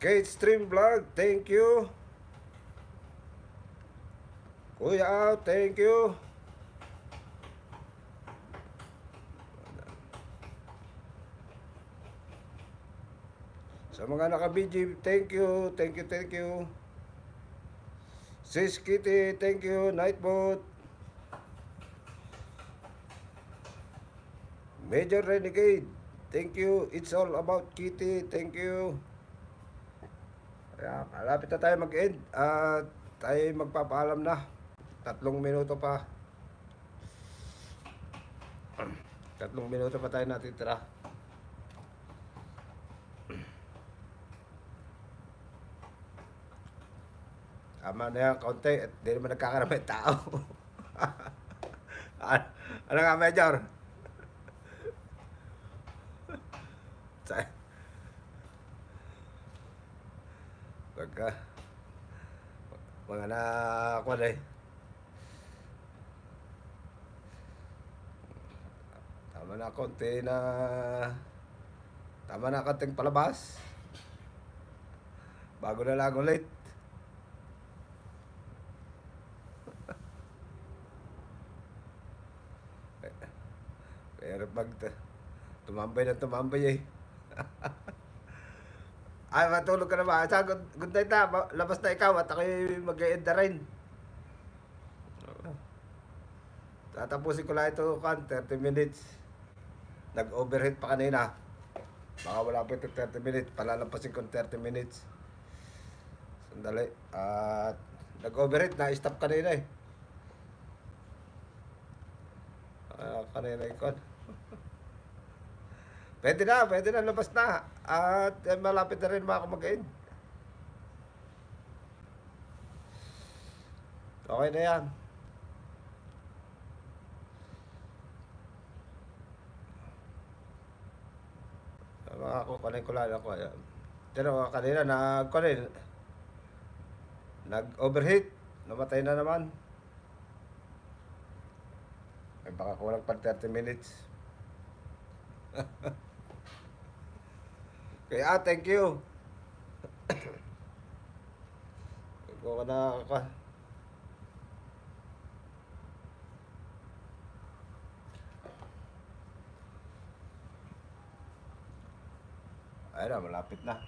Kate Stream Vlog, thank you. Kuya, thank you. Sa mga naka-BG, thank you, thank you, thank you. Sis Kitty, thank you. Nightbot. Major Renegade, thank you. It's all about Kitty, thank you. Kaya, malapit na tayo mag-end. At tayo magpapaalam na. 3 minuto pa. 3 minuto pa tayo natitira. Tama na yan, kaunti. At di naman nagkakaramay tao. Ano nga, Major? Pagka mga ako na eh. Tama na konti na. Tama na konting palabas. Bago na lang ulit. Pero pag tumambay eh. Ay, matulog ka na ba? Good night na. Labas na ikaw at ako'y mag-e-end na rin. Tatapusin ko lang ito, 30 minutes. Nag-overheat pa kanina. Baka wala pa ito 30 minutes. Palalampasin ko 30 minutes. Sandali. At nag-overheat na. Stop kanina eh. Kanina ikon. Pwede na, labas na. At malapit na rin mga kumagain. Okay na yan. Mga kukunin ko lang ako. Pero kanina nag-overheat. Namatay na naman. Ay baka kulang pa 30 minutes. Kaya thank you. Ko na ako. Ay na, malapit na.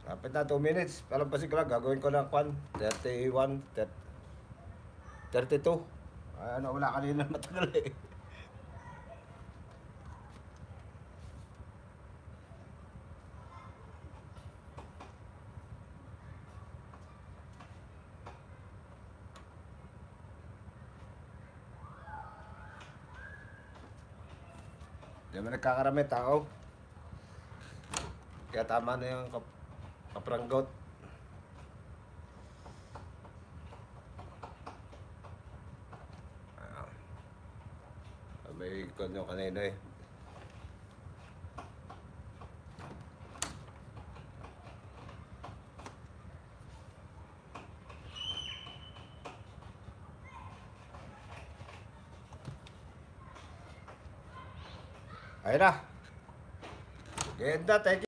Kapit na 2 minutes. Palampasin ko lang. Gagawin ko ng 31, 32. Ay, wala kanina matagal eh. Di ba nagkakarami tao? Kaya tama na yung kapranggot. May kanyo kanina eh. Ayun na. Ganda, thank you.